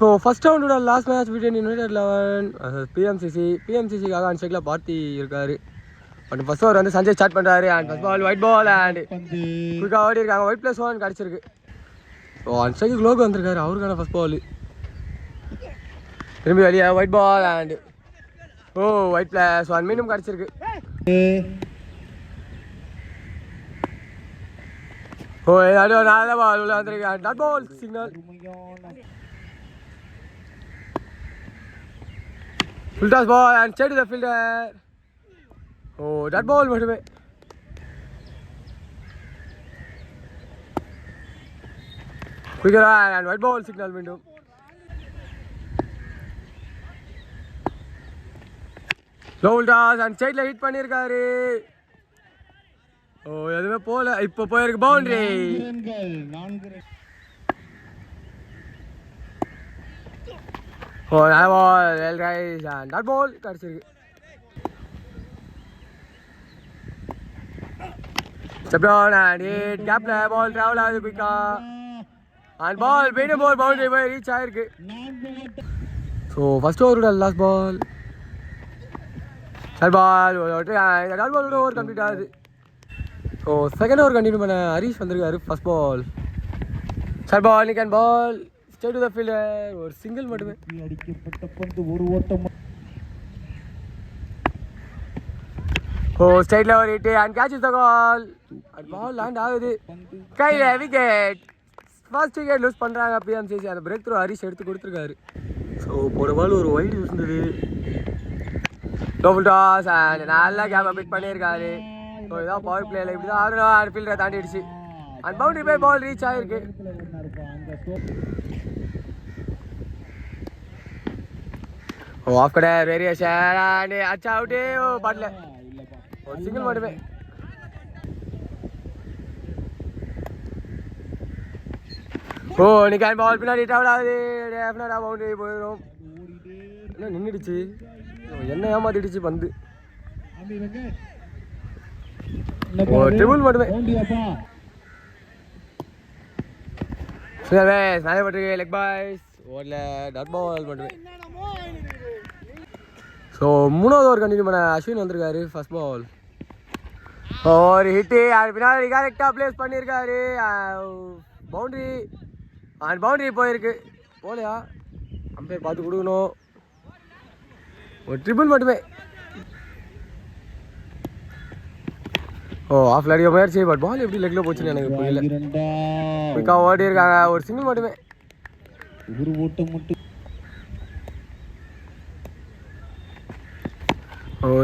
So first ரவுண்டோட last match between united 11 பிஎம்சிசிக்காக and சைக்கில் பார்த்தி இருக்காரு. பட் ஃபர்ஸ்ட் ஓவர் வந்து சஞ்சய் ஸ்டார்ட் பண்ணுறாரு. And first ball white ball and குயிக்காக ஓடி இருக்காங்க. ஒயிட் +1 கிடச்சிருக்கு. ஸோ அண்ட் சைக்கிள் லோக்கு வந்திருக்காரு. அவருக்கான ஃபர்ஸ்ட் பால் திரும்பி வெளியே ஒயிட் பால் அண்ட் ஒயிட் +1 மீண்டும் கிடச்சிருக்கு. நல்ல பால் உள்ள வந்திருக்கு. Dot ball signal. Full toss ball and straight to the fielder. That ball மட்டுமே. Quicker and white ball signal மீண்டும். Low toss and straight ல ஹிட் பண்ணிருக்காரு. எதுவுமே போல. இப்போ போயிருக்கு boundary. that ball, well guys, and that ball கிடச்சிருக்கு. Step down and hit, gapல ball travel ஆகுது குயிக்கா. And ball, மீண்டும் ball boundary போய் ரீச் ஆயிருக்கு. ஸோ ஃபர்ஸ்ட் ஓவரோட last ball. that ball, that ball over complete ஆகுது. ஸோ செகண்ட் ஓவர் கண்டினியூ பண்ண ஹரிஷ் வந்திருக்காரு. First ball that ball, nick and ball. Straight to the fielder. ஒரு சிங்கிள் மட்டுமே. அடிக்கப்பட்ட பந்து ஒரு ஓட்டம். ஸ்ட்ரைட்ல ஒரு hit and catches the ball. அந்த பால் லேண்ட் ஆகுது. கையில விக்கெட். ஃபர்ஸ்ட் விக்கெட் லூஸ் பண்றாங்க பிஎம்சிசி. அந்த பிரேக் த்ரூ ஹரிஷ் எடுத்து கொடுத்துருக்காரு. ஸோ போன பால் ஒரு வைட் இருந்தது. டபுள் டாஸ் அண்ட் நல்லா கேப்பை பிக் பண்ணியிருக்காரு. ஸோ இதான் பவர் பிளேயில் இப்படி தான் ஆடணும். அண்ட் ஃபீல்டரை தாண்டிடுச்சு. அண்ட் பவுண்டரி போய் பால் ரீச் ஆகிருக்கு. ஆஃப் கடை வேரியேஷன் அண்ட் அச்சா அவுட்டு. படல ஒரு சிங்கிள் மட்டுமே. நிக்கான் பால் பின்னாடி ட்ராவல் ஆகுது. டெஃபினட்டா பவுண்டரி போயிடும். என்ன நின்றுடுச்சு? என்ன ஏமாத்திடுச்சு பந்து. ட்ரிபிள் மட்டுமே. நிறைய பட்டிருக்கு. லெக் பாய்ஸ் ஓடல. டாட் பால் மட்டுமே. ஸோ மூணாவது ஓவர் கண்டினியூ பண்ண அஸ்வின் வந்திருக்காரு. ஃபர்ஸ்ட் பால் ஒரு ஹிட்டு. அது பின்னாடி கரெக்டாக பிளேஸ் பண்ணியிருக்காரு. பவுண்ட்ரி அண்ட் பவுண்ட்ரி போயிருக்கு. போலையா? அம்பையர் பார்த்து கொடுக்கணும். ஒரு ட்ரிபிள் மட்டுமே. ஆஃப்ல அடிக்க முயற்சி. பட் பால் எப்படி லெக்ல போச்சுன்னு எனக்கு புரியல. குயிக்காக ஓடி இருக்காங்க. ஒரு சிங்கிள் மட்டுமே. ஒரு ஓட்டம் மட்டும்.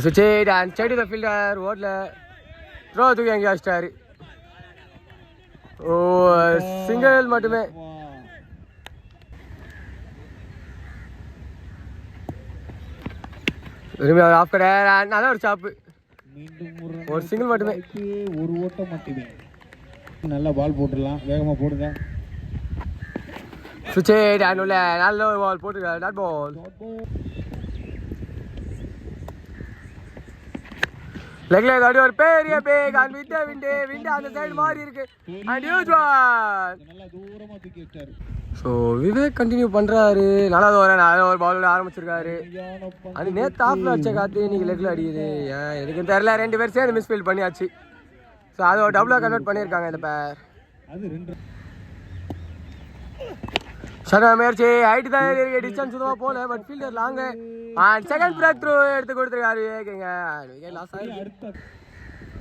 சுவிட்ச் and straight to the fielder. ஓடல. த்ரோ தூக்கி அங்கே வச்சிட்டாரு. சிங்கிள் மட்டுமே. திரும்பி ஆஃப் கடை. நல்ல ஒரு சாப்பு. ஒரு சிங்கிள் மட்டுமே. ஒரு ஓட்டம் மட்டுமே. நல்லா பால் போட்டுடலாம். வேகமாக போடுங்க. சுவிட்ச் அண்ட் உள்ள நல்ல ஒரு பால் போட்டுருக்காரு. Dot ball. லெக்ல ஏதாவது ஒரு பெரிய பேக் அண்ட் விண்ட் அந்த சைடு மாறி இருக்கு. And huge one. நல்லா தூரமா தூக்கி விட்டாரு. ஸோ விவேக் கண்டினியூ பண்றாரு. நல்ல ஒரு பால் ஆரம்பிச்சிருக்காரு. அது நேற்று ஆஃப்ல அடிச்ச காத்து இன்னைக்கு லெக்ல அடிக்குது. ஏன் எனக்கு தெரியல. 2 பேர் சேர்ந்து மிஸ்ஃபீல்ட் பண்ணியாச்சு. ஸோ அதை ஒரு டபுளாக கன்வெர்ட் பண்ணியிருக்காங்க இந்த பேர். சனா முயற்சி. ஹைட் தான் இருக்கு. டிஸ்டன்ஸ் சுத்தமாக போல. But fielder long. And second break through எடுத்து கொடுத்துருக்காரு விவேக்குங்க. விக்கெட் லாஸ் ஆகிருக்கு.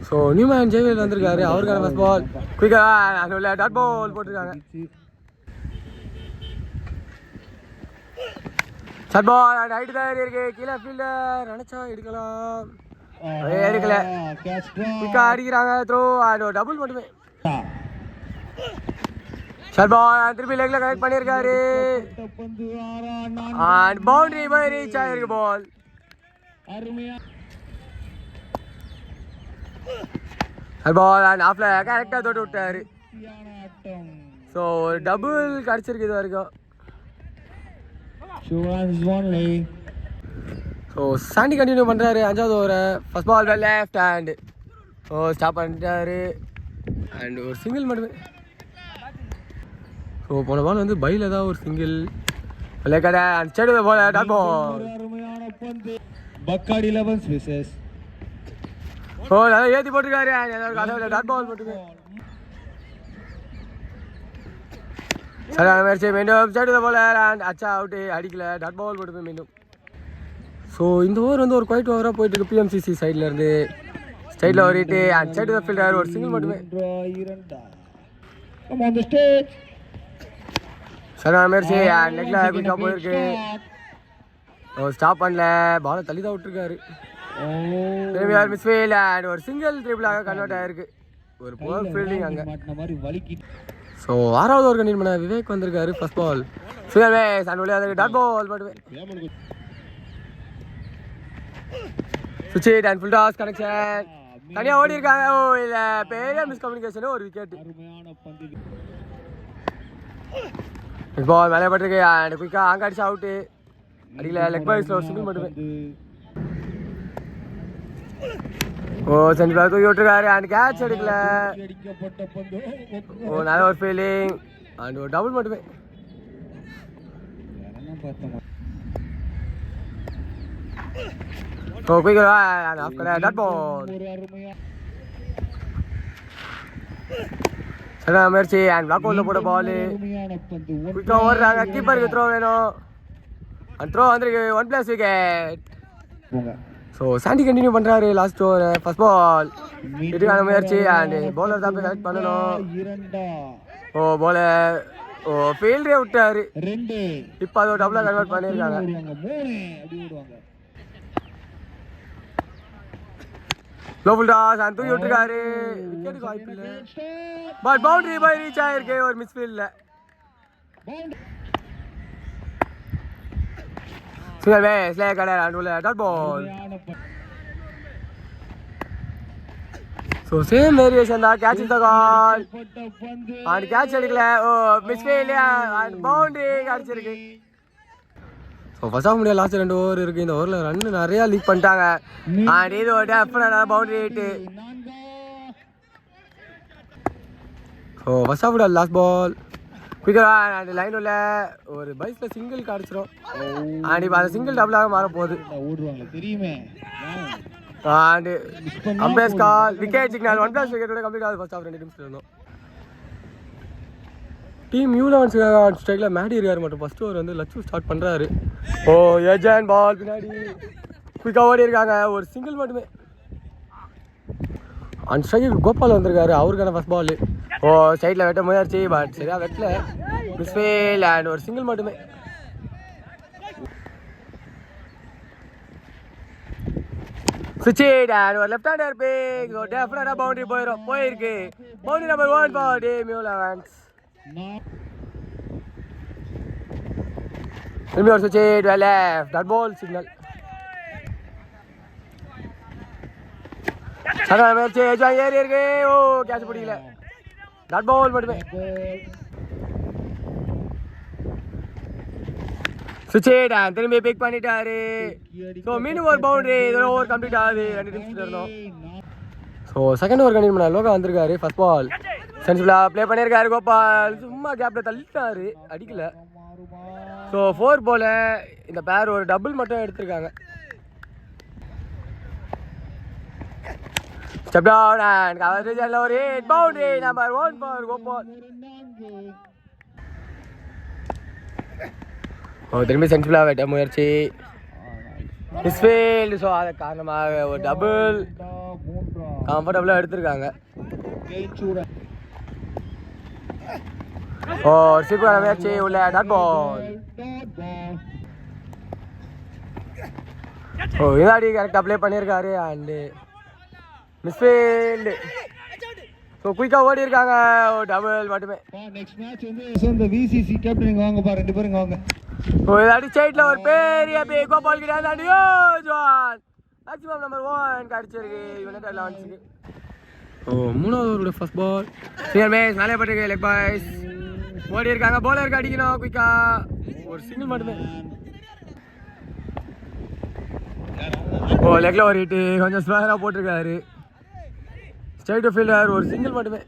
ஸோ நியூமேன் ஜெயவேல் வந்திருக்காரு. அவருக்கான ஃபர்ஸ்ட் பால் குயிக்காக அதில் டாட் பால் போட்டிருக்காங்க. ஷார்ட் பால் அண்ட் ஹைட் தான் இருக்கு. கீழே ஃபீல்டர் நினைச்சா எடுக்கலாம். எடுக்கல. குயிக்காக அடிக்கிறாங்க. த்ரோ அண்ட் டபுள் மட்டுமே. ஷார்ட் பால் திருப்பி லெக்ல கனெக்ட் பண்ணியிருக்காரு. அண்ட் பவுண்டரி போய் ரீச் ஆகிருக்கு பால். ஷார்ட் பால் அண்ட் ஆஃப்ல கரெக்டாக தொட்டு விட்டாரு. ஸோ ஒரு டபுள் கிடச்சிருக்கு இது வரைக்கும். ஸோ சாண்டி கண்டினியூ பண்ணுறாரு. 5வது ஓவரை. First ball left hand. Stop பண்ணிட்டாரு. அண்ட் ஒரு சிங்கிள் மட்டுமே. ஸோ போன பால் வந்து பையில் தான் ஒரு சிங்கிள். லைக் அந்த ஸ்டேட் போல டாட் பால். ஒரு அருமையான பந்து. பக்காடி 11 விசஸ். ஓ நல்லா ஏத்தி போட்டுருக்காரு. அதோட டாட் பால் போட்டுருக்கு. சரியான முயற்சி மீண்டும் ஸ்டேட் போல அச்சா அவுட்டு அடிக்கல டாட் பால் போட்டு மீண்டும். ஸோ இந்த ஓவர் வந்து ஒரு குவைட் ஓவராக போயிட்டு இருக்கு பிஎம்சிசி சைடில் இருந்து. ஸ்டைலில் ஒரு ஹிட்டு அண்ட் ஸ்டேட் ஃபீல்டர் ஒரு சிங்கிள் மட்டுமே. சரியான முயற்சி அண்ட் நெக்ல குயிக்காக போயிருக்கு. ஸ்டாப் பண்ணல பாலை தள்ளி தான் விட்டுருக்காரு. திரும்பியார் மிஸ்ஃபீல்ட் அண்ட் ஒரு சிங்கிள் ட்ரிபிளாக கன்வெர்ட் ஆயிருக்கு. ஒரு புவர் ஃபீல்டிங் அங்கே. ஸோ 6வது ஓவர் கண்டினியூ பண்ண விவேக் வந்திருக்காரு ஃபர்ஸ்ட் பால். சுயமே அண்ட் டாட் பால் மட்டுமே. சுவிட்ச் அண்ட் ஃபுல் டாஸ் கனெக்ஷன் தனியாக ஓடி இருக்காங்க. ஓ இல்லை பெரிய மிஸ்கம்யூனிகேஷனு ஒரு விக்கெட். பால் மேலே பட்டிருக்கு அண்ட் குயிக்காக அங்கே அடிச்சு அவுட்டு. அடிக்கல லெக் பாய்ஸில் ஒரு சிங்கிள் மட்டுமே. ஓ செஞ்சு பால் தூக்கி விட்டுருக்காரு அண்ட் கேட்ச் எடுக்கல. ஓ நல்ல ஒரு ஃபீலிங் அண்ட் ஒரு டபுள் மட்டுமே. ஓ குயிக்காக டாட் பால். சரியான முயற்சி அண்ட் பிளாக் ஹோல்ல போட்ட பால். குயிக்காக ஓடுறாங்க. கீப்பருக்கு த்ரோ வேணும். அண்ட் த்ரோ வந்திருக்கு 1+ விக்கெட். ஸோ சாண்டி கண்டினியூ பண்ணுறாரு லாஸ்ட் ஓவர் ஃபர்ஸ்ட் பால். இதுக்கான முயற்சி அண்ட் பவுலர் தான் போய் கரெக்ட் பண்ணணும். ஓ பவுலர் ஓ ஃபீல்டே விட்டாரு. இப்போ அதை டபுளாக கன்வெர்ட் பண்ணியிருக்காங்க. லோபுல் டாஸ் அண்ட் தூக்கி விட்டுருக்காரு. விக்கெட்டுக்கு வாய்ப்பு இல்லை. பட் பவுண்டரி போய் ரீச் ஆயிருக்கு ஒரு மிஸ்ஃபீல்டில். சுகர்வே ஸ்லே கடை அண்ட் உள்ள dot ball. So same variation தான். கேட்ச் இந்த கால் அண்ட் கேட்ச் எடுக்கல. ஓ மிஸ்ஃபீல்டு அண்ட் பவுண்டரி அடிச்சிருக்கு. ஸோ ஃபர்ஸ்ட் ஆஃப் முடியாது லாஸ்ட் 2 ஓவர் இருக்குது. இந்த ஓவரில் ரன் நிறையா லீக் பண்ணிட்டாங்க. அண்ட் இது ஒரு டெஃபினட்டான boundary hit. So first half முடியாது லாஸ்ட் பால். குயிக்காக அண்ட் லைன் உள்ள ஒரு பைஸில் சிங்கிள் கிடச்சிரும். அண்ட் இப்போ அந்த சிங்கிள் டபுளாக மாறப்போகுது. And umpire's call wicket signal 1+ விக்கெட்டோட கம்ப்ளீட் ஆகுது. ஃபர்ஸ்ட் ஆஃப் 2 நிமிஷத்தில் இருந்தோம். டீம் U11 ஸ்ட்ரைக்கில் மேடி இருக்கார் மட்டும் ஃபர்ஸ்ட் ஓவர் வந்து லட்சு ஸ்டார்ட் பண்ணுறாரு. ஓ ஏஜன் பால் பின்னாடி குயிக்காக ஓடி இருக்காங்க. ஒரு சிங்கிள் மட்டுமே. அண்ட் ஸ்ட்ரைக்கு கோபால் வந்திருக்காரு. அவருக்கான ஃபர்ஸ்ட் பால். ஓ சைடில் வெட்ட முயற்சி பட் சரியாக வெட்டல. மிஸ்ஃபீல்ட் அண்ட் ஒரு சிங்கிள் மட்டுமே. சுவிட்ச் அண்ட் ஒரு லெஃப்ட் ஹேண்டர் பிக். ஸோ டெஃபினட்டாக பவுண்டரி போயிருக்கு. Boundary number 1 for team U11. திரும்பி ஒரு சுவிட்ச் லெஃப்ட் டாட் பால் சிக்னல். சரியான முயற்சி ஏறி இருக்கு. ஓ கேட்ச் பிடிக்கல டாட் பால் மட்டுமே. சுவிட்ச் திரும்பி பிக் பண்ணிட்டாரு. ஸோ மீண்டும் ஒரு பவுண்டரி. இதோட ஓவர் கம்ப்ளீட் ஆகுது. 2 நிமிஷத்தில் இருந்தோம். ஸோ செகண்ட் ஓவர் கண்டினியூ பண்ண லோகா வந்திருக்காரு. ஃபர்ஸ்ட் பால் சென்சிபிளாக ப்ளே பண்ணியிருக்காரு. கோபால் சும்மா கேப்பில் தள்ளிட்டாரு அடிக்கல. ஸோ 4 போல இந்த பேர் ஒரு டபுள் மட்டும் எடுத்திருக்காங்க. ஸ்டெப் டவுன் அண்ட் கவரேஜ் ஒரு hit. Boundary number 1 for Gopal. ஓ திரும்பி சென்சிபிளாக வெட்ட முயற்சி மிஸ்ஃபீல்டு. ஸோ அது காரணமாக ஒரு டபுள் கம்ஃபர்டபுளாக எடுத்திருக்காங்க. ஓ சூப்பரான முயற்சி உள்ள டாட் பால். ஓ இதாடி கரெக்டாக ப்ளே பண்ணியிருக்காரு அண்டு மிஸ்ஃபீல்டு. ஸோ குயிக்காக ஓடி இருக்காங்க. ஓ டபுள் மட்டுமே. நெக்ஸ்ட் மேட்ச் வந்து இந்த விசிசி கேப்டன் வாங்கப்பா 2 பேரும் வாங்க. ஓ இதாடி சைடில் ஒரு பெரிய பிக் கோபால் கிட்ட தாண்டியோ ஜான் மேக்ஸிமம் நம்பர் 1 கிடச்சிருக்கு இவனுக்கு லான்ச்சுக்கு. ஓ 3வது ஓவரோட ஃபர்ஸ்ட் பால். சியர் மேட்ச் மேலே பட்டிருக்கு. லெக் பாய்ஸ் ஓடி இருக்காங்க. பவுலருக்கு அடிக்கணும் குயிக்கா. ஒரு சிங்கிள் மட்டுமே. ஓ லெக்ல ஒரு ஹிட்டு கொஞ்சம் ஸ்லோவாக போட்டிருக்காரு. ஸ்ட்ரைட் ஃபீல்டர் ஒரு சிங்கிள் மட்டுமே.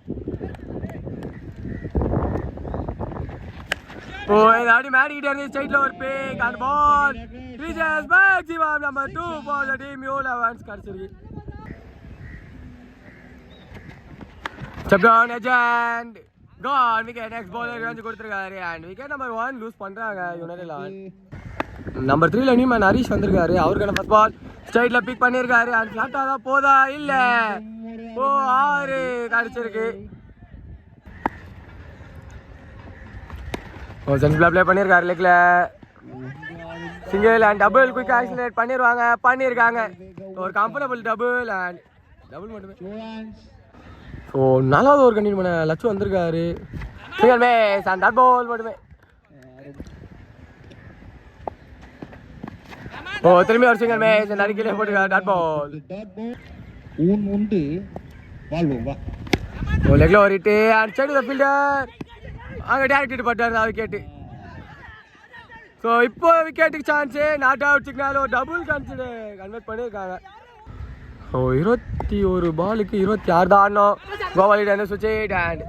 ஓ இதாடி மேடிக்கிட்டே இருந்து ஸ்ட்ரைட்ல ஒரு pick and ball reaches maximum number 2 for the team U11 கிடைச்சிருக்கு. சாம்பியன் ஏஜென்ட் கான் விக்கெட் நெக்ஸ்ட் பாலர் ரன் கொடுத்திருக்காரு அண்ட் விக்கெட் நம்பர் 1 லூஸ் பண்றாங்க யுனைடெட் 11. நம்பர் 3ல நியூமன் ஹரிஷ் வந்திருக்காரு. அவருக்கான ஃபர்ஸ்ட் பால் ஸ்ட்ரைட்ல பிக் பண்ணிருக்காரு அண்ட் ஃபிளாட்டா தான் போதா இல்ல ஓ 6 கிடைச்சிருக்கு. ஓ சென்ஸ்ல ப்ளே பண்ணிருக்காரு லெக்ல single and double quick accelerate பண்ணிருக்காங்க ஒரு கம்ஃபர்டபுள் டபுள் அண்ட் டபுள் மட்டுமே. ஸோ 4வது ஓவர் கண்டினியூ பண்ண லட்சம் வந்திருக்காரு. சிங்கிள் மேஸ் அண்ட் டாட் பால் மட்டுமே. ஓ திரும்பி ஒரு சிங்கிள் மேஸ் அண்ட் அடிக்கலே போட்டுருக்காரு டாட் பால். ஓ லெக்ல ஒரு hit and straight to the fielder அங்கே டேரக்ட் ஹிட் பட்டார் விக்கெட். ஸோ இப்போ விக்கெட்டுக்கு சான்ஸு நாட் அவுட் சிக்னால ஒரு டபுள் கன்வெர்ட் பண்ணியிருக்காங்க. ஸோ 21 பாலுக்கு 26 தான் ஆடணும். கோவாலிட்ட என்ன சுவிட்ச் அண்ட்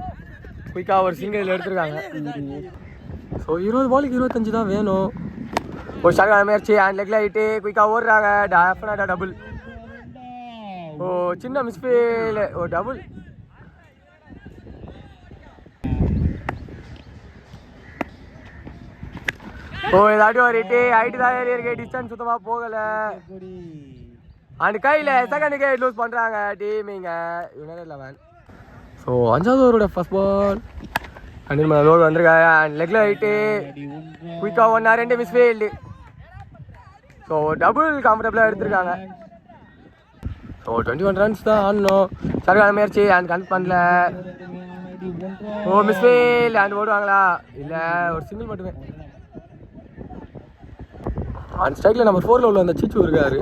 குயிக்காக ஒரு சிங்கிள் எடுத்துருக்காங்க. ஸோ 20 பாலுக்கு 25 தான் வேணும். ஒரு ஷார்ட் முயற்சி அண்ட் லெக்ல ஹிட்டு குயிக்காக ஓடுறாங்க டெஃபினட்டாக டபுள். ஓ சின்ன மிஸ்ஃபீல் ஒரு டபுள். ஓ இதாட்டி ஒரு ஹிட்டு ஹைட்டு தான் ஏறி இருக்கு டிஸ்டன்ஸ் சுத்தமாக போகலை அண்ட் கையில் செகண்ட் விக்கெட் லூஸ் பண்ணுறாங்க டீமிங்க யுனைடெட் 11. ஸோ 5வது ஓவரோட ஃபர்ஸ்ட் பால் அண்ட் லோடு வந்திருக்காங்க அண்ட் லெக்ல ஹிட்டு குயிக்காக 1-2 மிஸ்ஃபீல்டு. ஸோ டபுள் கம்ஃபர்டபுளாக எடுத்திருக்காங்க. ஸோ 21 ரன்ஸ் தான் ஆடணும். சரியான முயற்சி அண்ட் கன்ஃபார்ம் பண்ணல. ஓ மிஸ்ஃபீல்டு அண்ட் ஓடுவாங்களா இல்லை ஒரு சிங்கிள் மட்டுமே. அண்ட் ஸ்ட்ரைக்கில் நம்பர் 4ல உள்ள அந்த சீச்சு இருக்காரு.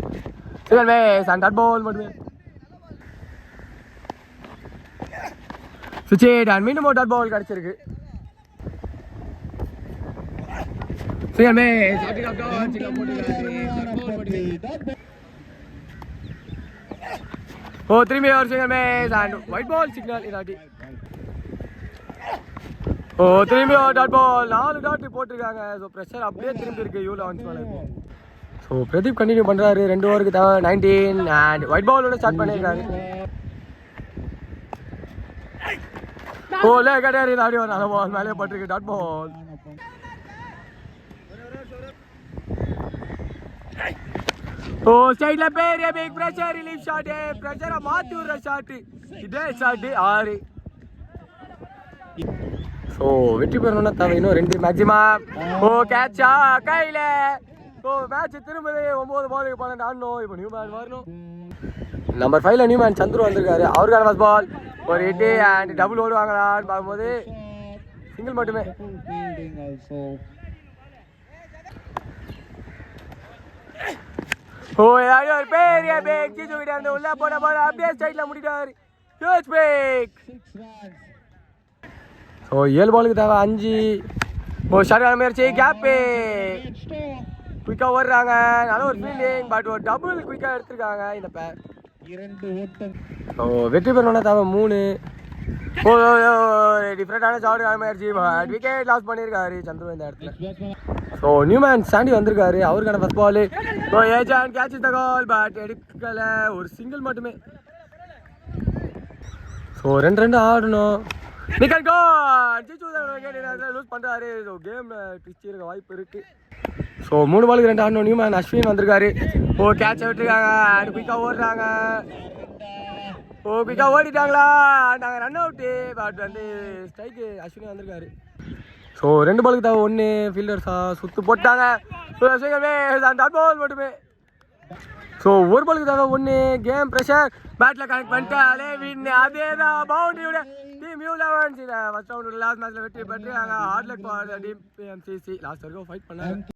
சிங்கிள் மேஸ் அண்ட் டாட் பால் மட்டுமே. சுவிட்ச் அண்ட் மீண்டும் ஒரு டாட் பால் கிடச்சிருக்கு. சிங்கிள் மேஸ் ஓ திரும்பி ஒரு சிங்கிள் மேஸ் அண்ட் ஒயிட் பால் சிக்னல் இதாட்டி. ஓ திரும்பி ஒரு டாட் பால் 4 டாட் போட்டிருக்காங்க. ஸோ ப்ரெஷர் அப்படியே திரும்பி இருக்கு U11 மேலே இப்போ. ஸோ பிரதீப் கண்டினியூ பண்ணுறாரு 2 ஓவருக்கு தான் 19 அண்ட் ஒயிட் பாலோட ஸ்டார்ட் பண்ணியிருக்காரு. ஓ லே கிடையாது இதாடி ஒரு நல்ல பால் மேலே பட்டிருக்கு டாட் பால். ஓ ஸ்ட்ரைட்ல பெரிய பிக் பிரஷர் ரிலீஃப் ஷாட் பிரஷரை மாற்றி விடுற ஷாட் இதே ஷாட் 6. ஸோ வெற்றி பெறணும்னா தேவை இன்னும் 2 மேக்ஸிமம். ஓ கேட்சா கையில். ஸோ மேட்ச் திரும்பவே 9 பாலுக்கு 12 ஆடணும். இப்போ நியூமேன் வரணும். நம்பர் 5ல நியூமேன் சந்துரு வந்திருக்காரு. அவருக்கான ஃபர்ஸ்ட் பால் ஒரு ஹிட்டு அண்ட் டபுள் ஓடுவாங்களான்னு பார்க்கும்போது சிங்கிள் மட்டுமே. ஓ ஏதாவது ஒரு பெரிய பேக் சீச்சு கிட்ட இருந்து உள்ள போன பால் அப்படியே ஸ்ட்ரைட்ல முடிட்டாரு. Huge back. ஸோ 7 பாலுக்கு தேவை 5. ஓ ஷார்ட் முயற்சி கேப்பு குயிக்காக ஓடுறாங்க. நல்ல ஒரு ஃபீல்டிங் பட் ஒரு டபுள் குயிக்காக எடுத்திருக்காங்க இந்த பேர். 2 ஓட்டம். ஸோ வெற்றி பெறணும்னா தேவை 3. ஓ டிஃப்ரெண்டான ஷார்ட் முயற்சி பட் விக்கெட் லாஸ் பண்ணியிருக்காரு சந்துரு இந்த இடத்துல. ஸோ நியூமேன் சாண்டி வந்திருக்காரு. அவருக்கான ஃபர்ஸ்ட் பால் ஸோ ஏஜென்ட் கேட்ச் த கால் பட் எடுக்கலை ஒரு சிங்கிள் மட்டுமே. ஸோ 2 ஆடணும். நிக்கல் கோல் ஜிச்சு லூஸ் பண்ணுறாரு. ஸோ கேம் ட்விஸ்ட் இருக்க வாய்ப்பு இருக்குது. ஸோ 3 பாலுக்கு 2 ஆடணும். நியூமேன் அஸ்வின் வந்திருக்காரு. ஓ கேட்சை விட்டுருக்காங்க அண்ட் குயிக்காக ஓடுறாங்க. ஓ குயிக்காக ஓடிட்டாங்களா நாங்கள் ரன் அவுட்டு பட் வந்து ஸ்ட்ரைக்கு அஸ்வினி வந்திருக்காரு. ஸோ 2 பாலுக்கு தான் 1 ஃபீல்டர்ஸா சுற்று போட்டாங்க. டாட் பால் மட்டுமே. ஸோ 1 பாலுக்கு தான் 1 கேம் ப்ரெஷர் பேட்டில் கனெக்ட் பண்ணிட்டாலே வின். அதே தான் பவுண்டரியோட team U11 first round last மேட்ச்சில் வெற்றி பெற்று hard luck for team PMCC last வரைக்கும் ஃபைட் பண்ணாங்க.